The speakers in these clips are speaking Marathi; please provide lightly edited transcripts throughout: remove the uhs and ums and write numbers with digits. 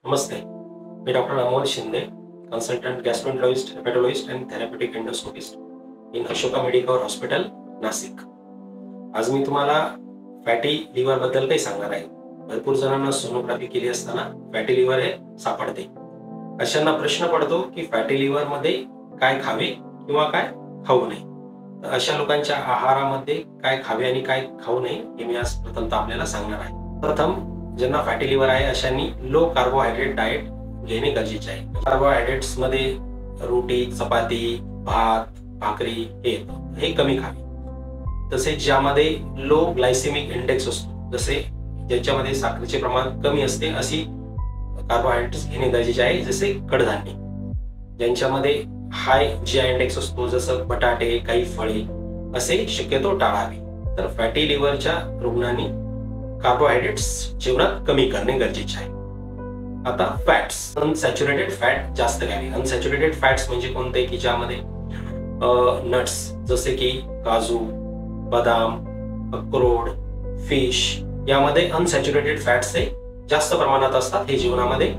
नमस्ते, मी doctor Amol Shinde, consultant gastroenterologist, hepatologist and therapeutic endoscopist in Ashoka medical hospital, Nashik. आज मी तुम्हाला फॅटी लिव्हर बद्दल काही सांगणार आहे. भरपूर जणांना सोनोग्राफी केली असताना फॅटी लिव्हर हे सापडते. अशांना प्रश्न पडतो की फॅटी लिव्हर मध्ये काय खावे किंवा काय खाऊ नये. तर अशा लोकांच्या आहारामध्ये काय खावे आणि काय खाऊ नये हे मी आज प्रथमतः आपल्याला सांगणार आहे. प्रथम, ज्यांना फॅटी लिव्हर आहे अशांनी लो कार्बोहायड्रेट डाएट घेणे गरजेचे आहे. कार्बोहायड्रेट्स मध्ये रोटी, चपाती, भात, भाकरी हे कमी खावे. तसेच ज्यामध्ये लो ग्लायसेमिक इंडेक्स असतो, जसे ज्याच्यामध्ये साखरेचे प्रमाण कमी असते, अशी कार्बोहायड्रेट्स घेणे गरजेचे आहे. जसे कडधान्य, ज्यांच्यामध्ये हाय जीआय इंडेक्स असतो, जसं बटाटे, काही फळे, असे शक्यतो टाळावे. तर फॅटी लिव्हरच्या रुग्णांनी कार्बोहायड्रेट्स जेवणात कमी करणे गरजेचे आहे. आता फॅट्स, अनसॅच्युरेटेड फॅट जास्त घ्यावे. अनसॅच्युरेटेड फॅट्स म्हणजे कोणते, की ज्यामध्ये नट्स जसे की काजू, बदाम, अक्रोड, फिश यामध्ये अनसॅच्युरेटेड फॅट्स हे जास्त प्रमाणात असतात. हे जेवणामध्ये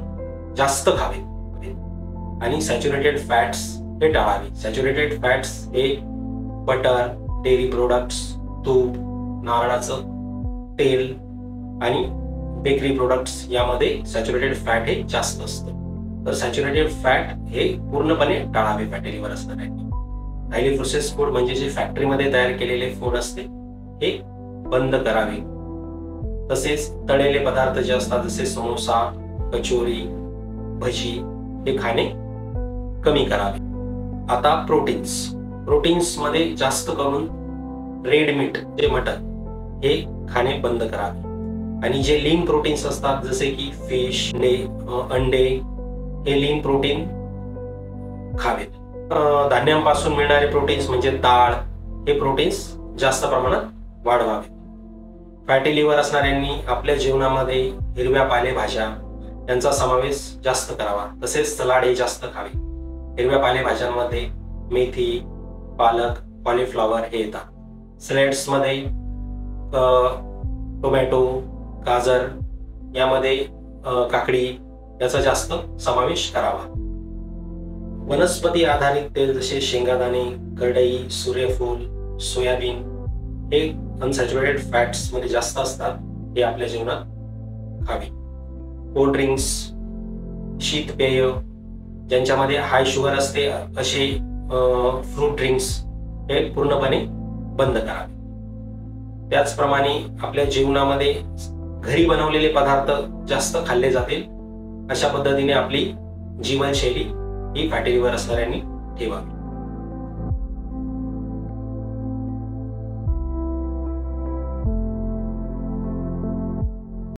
जास्त खावे आणि सॅच्युरेटेड फॅट्स हे टाळावे. सॅच्युरेटेड फॅट्स हे बटर, डेअरी प्रोडक्ट्स, तूप, नारळाचं तेल आणि बेकरी प्रोडक्ट्स यामध्ये सॅच्युरेटेड फॅट हे जास्त असतं. तर सॅच्युरेटेड फॅट हे पूर्णपणे टाळावे फॅटी लिव्हर असणाऱ्यांनी. हायली प्रोसेस्ड फूड म्हणजे जे फॅक्टरीमध्ये तयार केलेले फूड असते हे बंद करावे. तसेच तळलेले पदार्थ जे असतात, जसे समोसा, कचोरी, भजी, हे खाणे कमी करावे. आता प्रोटीन्स मध्ये जास्त करून रेड मीट, जे मटन, हे खाणे बंद करावे. आणि जे लीन प्रोटीन्स असतात, जसे की फिश, अंडे, हे लीन प्रोटीन खावेत. धान्यांपासून मिळणारे प्रोटीन्स म्हणजे डाळ, हे प्रोटीन्स जास्त प्रमाणात वाढवावे. फॅटी लिव्हर असणाऱ्यांनी आपल्या जेवणामध्ये हिरव्या पालेभाज्या यांचा समावेश जास्त करावा. तसेच सलाड हे जास्त खावे. हिरव्या पालेभाज्यांमध्ये मेथी, पालक, कॉलीफ्लॉवर हे येतात. सॅलड्स मध्ये टोमॅटो, गाजर, यामध्ये काकडी याचा जास्त समावेश करावा. वनस्पती आधारित तेल जसे शेंगादाणे, करडई, सूर्यफूल, सोयाबीन हे अनसॅच्युरेटेड फॅट्स मध्ये जास्त असतात. हे आपल्या जेवणात खावे. कोल्ड ड्रिंक्स, शीतपेय ज्यांच्यामध्ये हाय शुगर असते, असे फ्रूट ड्रिंक्स हे पूर्णपणे बंद करावे. त्याचप्रमाणे आपल्या जीवनामध्ये घरी बनवलेले पदार्थ जास्त खाल्ले जातील. अशा पद्धतीने आपली जीवनशैली ही फॅटी लिव्हर असणाऱ्यांनी ठेवावी.